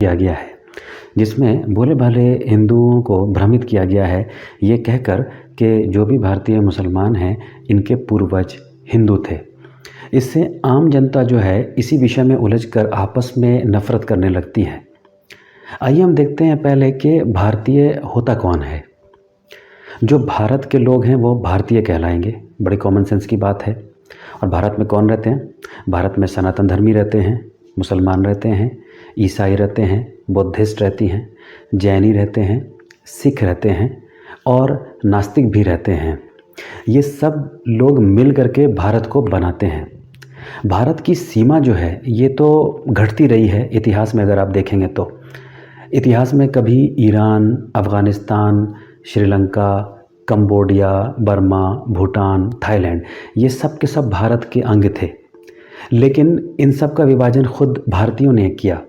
किया गया है, जिसमें भोले भाले हिंदुओं को भ्रमित किया गया है ये कहकर कि जो भी भारतीय मुसलमान हैं इनके पूर्वज हिंदू थे। इससे आम जनता जो है इसी विषय में उलझकर आपस में नफरत करने लगती है। आइए हम देखते हैं पहले कि भारतीय होता कौन है। जो भारत के लोग हैं वो भारतीय कहलाएंगे, बड़े कॉमन सेंस की बात है। और भारत में कौन रहते हैं? भारत में सनातन धर्मी रहते हैं, मुसलमान रहते हैं, ईसाई रहते हैं, बुद्धिस्ट रहती हैं, जैनी रहते हैं, सिख रहते हैं और नास्तिक भी रहते हैं। ये सब लोग मिल करके भारत को बनाते हैं। भारत की सीमा जो है ये तो घटती रही है इतिहास में। अगर आप देखेंगे तो इतिहास में कभी Iran, Afghanistan, Sri Lanka, Cambodia, Burma, Bhutan, Thailand, ये सब के सब भारत के अंग थे। लेकिन इन सब का विभाजन खुद भारतीयों ने किया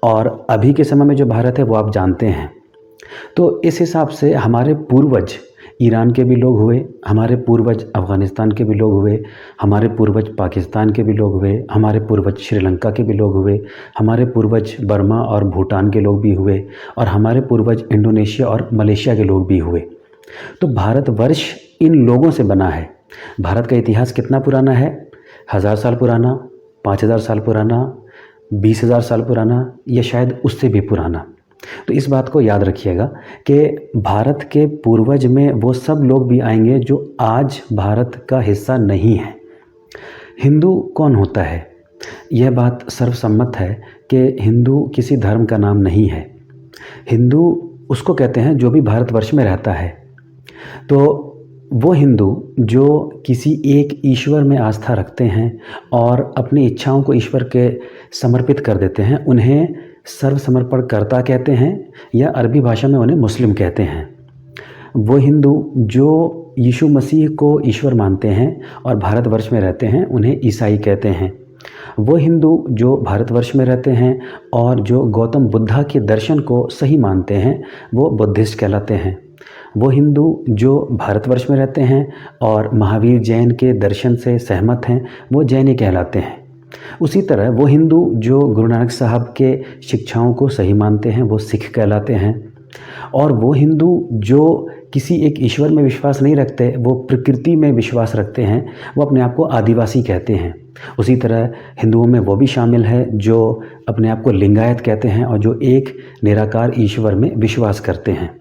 और अभी के समय में जो भारत है वो आप जानते हैं। तो इस हिसाब से हमारे पूर्वज ईरान के भी लोग हुए, हमारे पूर्वज अफ़गानिस्तान के भी लोग हुए, हमारे पूर्वज पाकिस्तान के भी लोग हुए, हमारे पूर्वज श्रीलंका के भी लोग हुए, हमारे पूर्वज बर्मा और भूटान के लोग भी हुए और हमारे पूर्वज इंडोनेशिया और मलेशिया के लोग भी हुए। तो भारतवर्ष इन लोगों से बना है। भारत का इतिहास कितना पुराना है? 1000 साल पुराना, 5000 साल पुराना, 20,000 साल पुराना या शायद उससे भी पुराना। तो इस बात को याद रखिएगा कि भारत के पूर्वज में वो सब लोग भी आएंगे जो आज भारत का हिस्सा नहीं है। हिंदू कौन होता है? यह बात सर्वसम्मत है कि हिंदू किसी धर्म का नाम नहीं है। हिंदू उसको कहते हैं जो भी भारतवर्ष में रहता है। तो वो हिंदू जो किसी एक ईश्वर में आस्था रखते हैं और अपनी इच्छाओं को ईश्वर के समर्पित कर देते हैं, उन्हें सर्वसमर्पण कर्ता कहते हैं या अरबी भाषा में उन्हें मुस्लिम कहते हैं। वो हिंदू जो यीशु मसीह को ईश्वर मानते हैं और भारतवर्ष में रहते हैं उन्हें ईसाई कहते हैं। वो हिंदू जो भारतवर्ष में रहते हैं और जो गौतम बुद्धा के दर्शन को सही मानते हैं वो बुद्धिस्ट कहलाते हैं। वो हिंदू जो भारतवर्ष में रहते हैं और महावीर जैन के दर्शन से सहमत हैं वो जैनी कहलाते हैं। उसी तरह वो हिंदू जो गुरु नानक साहब के शिक्षाओं को सही मानते हैं वो सिख कहलाते हैं। और वो हिंदू जो किसी एक ईश्वर में विश्वास नहीं रखते, वो प्रकृति में विश्वास रखते हैं, वो अपने आप को आदिवासी कहते हैं। उसी तरह हिंदुओं में वो भी शामिल है जो अपने आप को लिंगायत कहते हैं और जो एक निराकार ईश्वर में विश्वास करते हैं।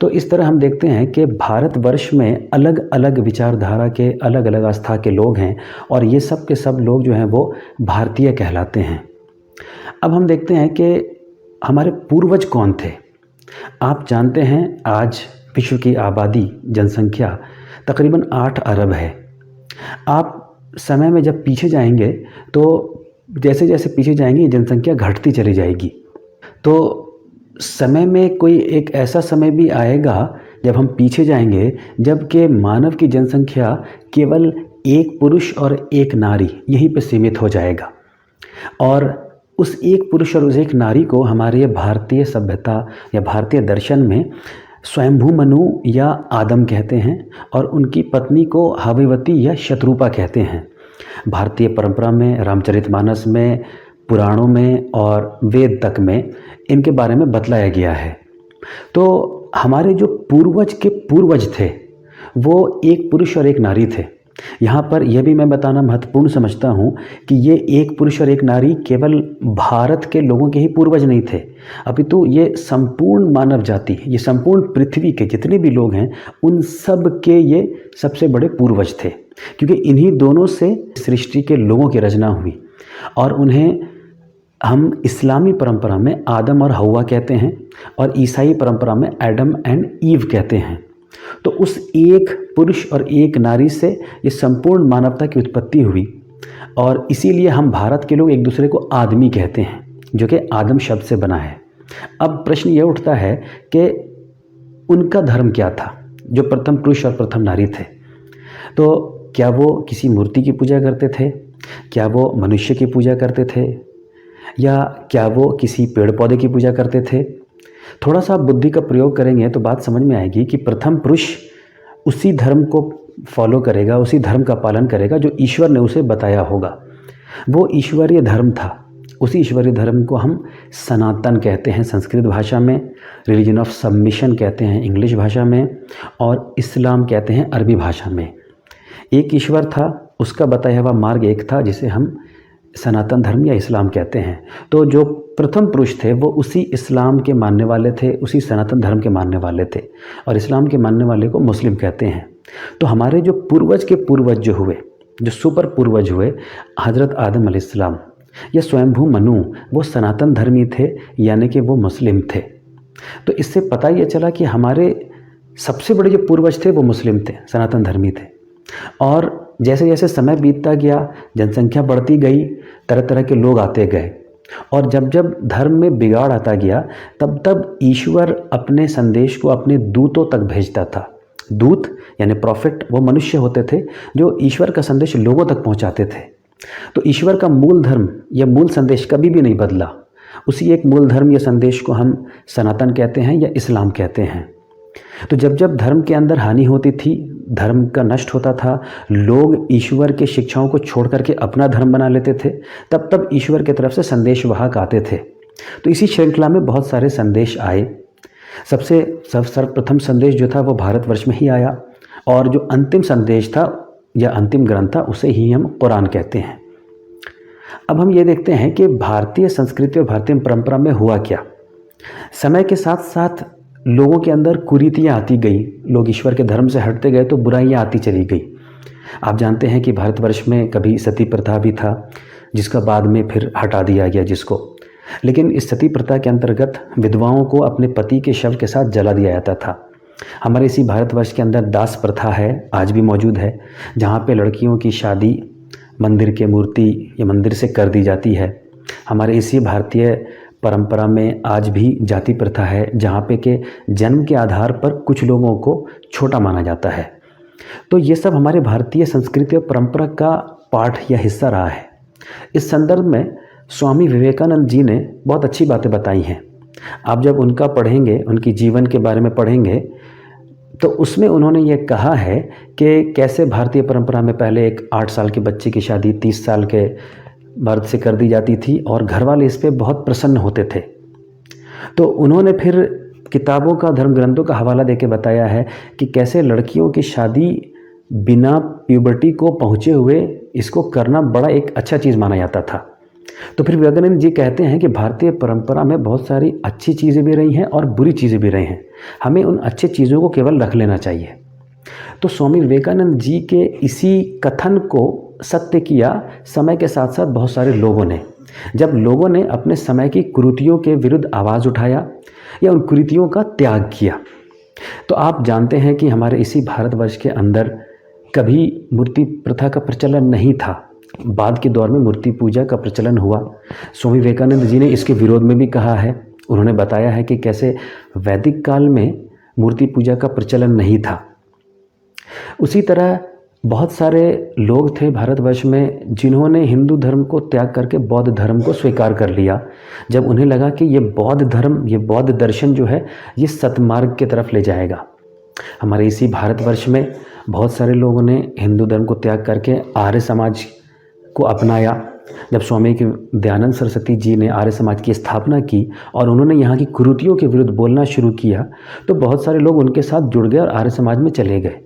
तो इस तरह हम देखते हैं कि भारतवर्ष में अलग अलग विचारधारा के अलग अलग आस्था के लोग हैं और ये सब के सब लोग जो हैं वो भारतीय कहलाते हैं। अब हम देखते हैं कि हमारे पूर्वज कौन थे। आप जानते हैं आज विश्व की आबादी, जनसंख्या तकरीबन 8 अरब है। आप समय में जब पीछे जाएंगे तो जैसे जैसे पीछे जाएंगे जनसंख्या घटती चली जाएगी। तो समय में कोई एक ऐसा समय भी आएगा जब हम पीछे जाएंगे जबकि मानव की जनसंख्या केवल एक पुरुष और एक नारी यहीं पे सीमित हो जाएगा। और उस एक पुरुष और उस एक नारी को हमारे भारतीय सभ्यता या भारतीय दर्शन में स्वयंभू मनु या आदम कहते हैं और उनकी पत्नी को हव्यवती या शत्रुपा कहते हैं। भारतीय परंपरा में, रामचरितमानस में, पुराणों में और वेद तक में इनके बारे में बतलाया गया है। तो हमारे जो पूर्वज के पूर्वज थे वो एक पुरुष और एक नारी थे। यहाँ पर यह भी मैं बताना महत्वपूर्ण समझता हूँ कि ये एक पुरुष और एक नारी केवल भारत के लोगों के ही पूर्वज नहीं थे, अपितु ये संपूर्ण मानव जाति, ये संपूर्ण पृथ्वी के जितने भी लोग हैं उन सब के ये सबसे बड़े पूर्वज थे। क्योंकि इन्हीं दोनों से सृष्टि के लोगों की रचना हुई और उन्हें हम इस्लामी परंपरा में आदम और हव्वा कहते हैं और ईसाई परंपरा में एडम एंड ईव कहते हैं। तो उस एक पुरुष और एक नारी से ये संपूर्ण मानवता की उत्पत्ति हुई और इसीलिए हम भारत के लोग एक दूसरे को आदमी कहते हैं जो कि आदम शब्द से बना है। अब प्रश्न ये उठता है कि उनका धर्म क्या था जो प्रथम पुरुष और प्रथम नारी थे। तो क्या वो किसी मूर्ति की पूजा करते थे? क्या वो मनुष्य की पूजा करते थे? या क्या वो किसी पेड़ पौधे की पूजा करते थे? थोड़ा सा बुद्धि का प्रयोग करेंगे तो बात समझ में आएगी कि प्रथम पुरुष उसी धर्म को फॉलो करेगा, उसी धर्म का पालन करेगा जो ईश्वर ने उसे बताया होगा। वो ईश्वरीय धर्म था उसी ईश्वरीय धर्म को हम सनातन कहते हैं संस्कृत भाषा में, रिलीजन ऑफ सबमिशन कहते हैं इंग्लिश भाषा में, और इस्लाम कहते हैं अरबी भाषा में। एक ईश्वर था, उसका बताया हुआ मार्ग एक था, जिसे हम सनातन धर्म या इस्लाम कहते हैं। तो जो प्रथम पुरुष थे वो उसी इस्लाम के मानने वाले थे, उसी सनातन धर्म के मानने वाले थे, और इस्लाम के मानने वाले को मुस्लिम कहते हैं। तो हमारे जो पूर्वज के पूर्वज जो हुए, जो सुपर पूर्वज हुए, हज़रत आदम अलैहिस्सलाम या स्वयंभू मनु, वो सनातन धर्मी थे, यानी कि वो मुस्लिम थे। तो इससे पता ये चला कि हमारे सबसे बड़े जो पूर्वज थे वो मुस्लिम थे, सनातन धर्मी थे। और जैसे जैसे समय बीतता गया, जनसंख्या बढ़ती गई, तरह तरह के लोग आते गए, और जब जब धर्म में बिगाड़ आता गया, तब तब ईश्वर अपने संदेश को अपने दूतों तक भेजता था। दूत यानी प्रॉफिट वो मनुष्य होते थे जो ईश्वर का संदेश लोगों तक पहुंचाते थे। तो ईश्वर का मूल धर्म या मूल संदेश कभी भी नहीं बदला। उसी एक मूल धर्म या संदेश को हम सनातन कहते हैं या इस्लाम कहते हैं। तो जब जब धर्म के अंदर हानि होती थी, धर्म का नष्ट होता था, लोग ईश्वर के शिक्षाओं को छोड़ करके अपना धर्म बना लेते थे, तब तब ईश्वर की तरफ से संदेशवाहक आते थे। तो इसी श्रृंखला में बहुत सारे संदेश आए। सबसे सर्वप्रथम संदेश जो था वो भारतवर्ष में ही आया, और जो अंतिम संदेश था या अंतिम ग्रंथ था उसे ही हम कुरान कहते हैं। अब हम ये देखते हैं कि भारतीय संस्कृति और भारतीय परंपरा में हुआ क्या। समय के साथ साथ लोगों के अंदर कुरीतियाँ आती गई, लोग ईश्वर के धर्म से हटते गए तो बुराइयाँ आती चली गई। आप जानते हैं कि भारतवर्ष में कभी सती प्रथा भी था, जिसका बाद में फिर हटा दिया गया जिसको। लेकिन इस सती प्रथा के अंतर्गत विधवाओं को अपने पति के शव के साथ जला दिया जाता था। हमारे इसी भारतवर्ष के अंदर दास प्रथा है, आज भी मौजूद है, जहाँ पे लड़कियों की शादी मंदिर के मूर्ति या मंदिर से कर दी जाती है। हमारे इसी भारतीय परंपरा में आज भी जाति प्रथा है, जहाँ पे के जन्म के आधार पर कुछ लोगों को छोटा माना जाता है। तो ये सब हमारे भारतीय संस्कृति और परंपरा का पाठ या हिस्सा रहा है। इस संदर्भ में स्वामी विवेकानंद जी ने बहुत अच्छी बातें बताई हैं। आप जब उनका पढ़ेंगे, उनकी जीवन के बारे में पढ़ेंगे, तो उसमें उन्होंने ये कहा है कि कैसे भारतीय परंपरा में पहले एक 8 साल के बच्चे की शादी 30 साल के मर्द से कर दी जाती थी, और घर वाले इस पर बहुत प्रसन्न होते थे। तो उन्होंने फिर किताबों का, धर्म ग्रंथों का हवाला देके बताया है कि कैसे लड़कियों की शादी बिना प्यूबर्टी को पहुँचे हुए इसको करना बड़ा एक अच्छा चीज़ माना जाता था। तो फिर विवेकानंद जी कहते हैं कि भारतीय परंपरा में बहुत सारी अच्छी चीज़ें भी रही हैं और बुरी चीज़ें भी रही हैं, हमें उन अच्छी चीज़ों को केवल रख लेना चाहिए। तो स्वामी विवेकानंद जी के इसी कथन को सत्य किया समय के साथ साथ बहुत सारे लोगों ने। जब लोगों ने अपने समय की कुरीतियों के विरुद्ध आवाज़ उठाया या उन कुरीतियों का त्याग किया, तो आप जानते हैं कि हमारे इसी भारतवर्ष के अंदर कभी मूर्ति प्रथा का प्रचलन नहीं था। बाद के दौर में मूर्ति पूजा का प्रचलन हुआ। स्वामी विवेकानंद जी ने इसके विरोध में भी कहा है। उन्होंने बताया है कि कैसे वैदिक काल में मूर्ति पूजा का प्रचलन नहीं था। उसी तरह बहुत सारे लोग थे भारतवर्ष में जिन्होंने हिंदू धर्म को त्याग करके बौद्ध धर्म को स्वीकार कर लिया, जब उन्हें लगा कि ये बौद्ध धर्म, ये बौद्ध दर्शन जो है ये सतमार्ग की तरफ ले जाएगा। हमारे इसी भारतवर्ष में बहुत सारे लोगों ने हिंदू धर्म को त्याग करके आर्य समाज को अपनाया। जब स्वामी के दयानंद सरस्वती जी ने आर्य समाज की स्थापना की और उन्होंने यहाँ की कुरीतियों के विरुद्ध बोलना शुरू किया, तो बहुत सारे लोग उनके साथ जुड़ गए और आर्य समाज में चले गए।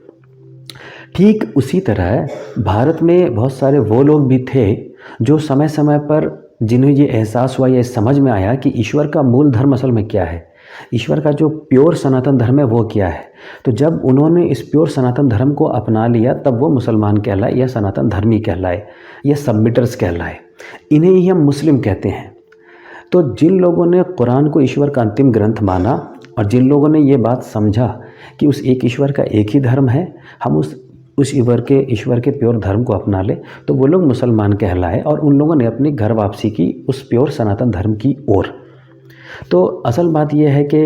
ठीक उसी तरह भारत में बहुत सारे वो लोग भी थे जो समय समय पर जिन्हें ये एहसास हुआ, ये समझ में आया कि ईश्वर का मूल धर्म असल में क्या है, ईश्वर का जो प्योर सनातन धर्म है वो क्या है। तो जब उन्होंने इस प्योर सनातन धर्म को अपना लिया, तब वो मुसलमान कहलाए या सनातन धर्मी कहलाए या सबमिटर्स कहलाए। इन्हें ही हम मुस्लिम कहते हैं। तो जिन लोगों ने कुरान को ईश्वर का अंतिम ग्रंथ माना और जिन लोगों ने ये बात समझा कि उस एक ईश्वर का एक ही धर्म है, हम उस ईश्वर के प्योर धर्म को अपना ले, तो वो लोग मुसलमान कहलाए और उन लोगों ने अपनी घर वापसी की उस प्योर सनातन धर्म की ओर। तो असल बात यह है कि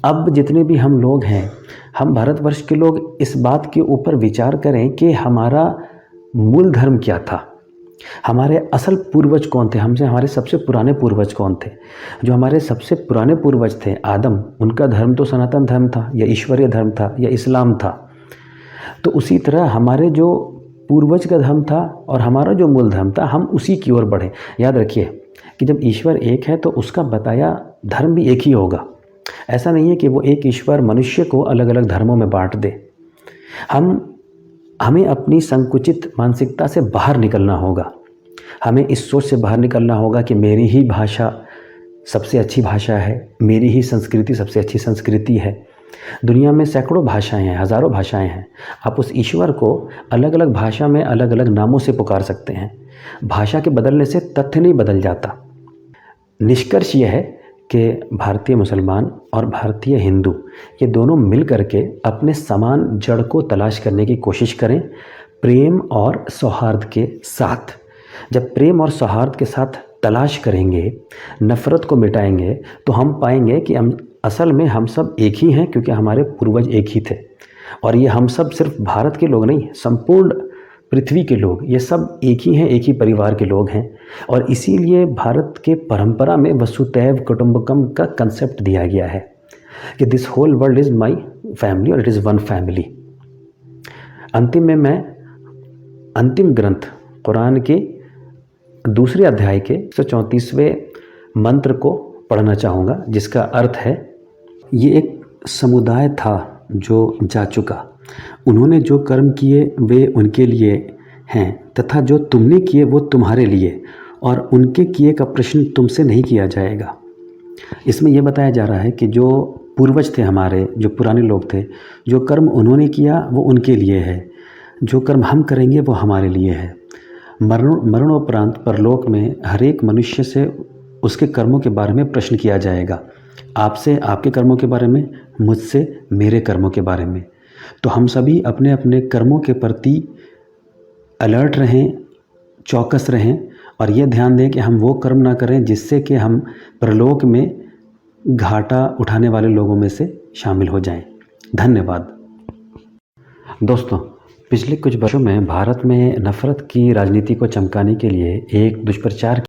अब जितने भी हम लोग हैं, हम भारतवर्ष के लोग इस बात के ऊपर विचार करें कि हमारा मूल धर्म क्या था, हमारे असल पूर्वज कौन थे, हमसे हमारे सबसे पुराने पूर्वज कौन थे। जो हमारे सबसे पुराने पूर्वज थे आदम, उनका धर्म तो सनातन धर्म था या ईश्वरीय धर्म था या इस्लाम था। तो उसी तरह हमारे जो पूर्वज का धर्म था और हमारा जो मूल धर्म था, हम उसी की ओर बढ़े। याद रखिए, कि जब ईश्वर एक है तो उसका बताया धर्म भी एक ही होगा। ऐसा नहीं है कि वो एक ईश्वर मनुष्य को अलग अलग धर्मों में बांट दे। हमें अपनी संकुचित मानसिकता से बाहर निकलना होगा। हमें इस सोच से बाहर निकलना होगा कि मेरी ही भाषा सबसे अच्छी भाषा है, मेरी ही संस्कृति सबसे अच्छी संस्कृति है। दुनिया में सैकड़ों भाषाएं हैं, हज़ारों भाषाएं हैं। आप उस ईश्वर को अलग अलग भाषा में अलग अलग नामों से पुकार सकते हैं। भाषा के बदलने से तथ्य नहीं बदल जाता। निष्कर्ष यह है कि भारतीय मुसलमान और भारतीय हिंदू ये दोनों मिल करके अपने समान जड़ को तलाश करने की कोशिश करें, प्रेम और सौहार्द के साथ। जब प्रेम और सौहार्द के साथ तलाश करेंगे, नफ़रत को मिटाएंगे, तो हम पाएंगे कि असल में हम सब एक ही हैं, क्योंकि हमारे पूर्वज एक ही थे। और ये हम सब सिर्फ भारत के लोग नहीं, संपूर्ण पृथ्वी के लोग, ये सब एक ही हैं, एक ही परिवार के लोग हैं। और इसीलिए भारत के परंपरा में वसुधैव कुटुंबकम का कंसेप्ट दिया गया है कि this whole world is my family और इट इज़ वन फैमिली। अंतिम में मैं अंतिम ग्रंथ कुरान के दूसरे अध्याय के 134वें मंत्र को पढ़ना चाहूँगा, जिसका अर्थ है, ये एक समुदाय था जो जा चुका, उन्होंने जो कर्म किए वे उनके लिए हैं, तथा जो तुमने किए वो तुम्हारे लिए, और उनके किए का प्रश्न तुमसे नहीं किया जाएगा। इसमें यह बताया जा रहा है कि जो पूर्वज थे हमारे, जो पुराने लोग थे, जो कर्म उन्होंने किया वो उनके लिए है, जो कर्म हम करेंगे वो हमारे लिए है। मरणोपरांत परलोक में हर एक मनुष्य से उसके कर्मों के बारे में प्रश्न किया जाएगा। आपसे आपके कर्मों के बारे में, मुझसे मेरे कर्मों के बारे में। तो हम सभी अपने अपने कर्मों के प्रति अलर्ट रहें, चौकस रहें, और ये ध्यान दें कि हम वो कर्म ना करें जिससे कि हम परलोक में घाटा उठाने वाले लोगों में से शामिल हो जाएं। धन्यवाद। दोस्तों, पिछले कुछ वर्षों में भारत में नफ़रत की राजनीति को चमकाने के लिए एक दुष्प्रचार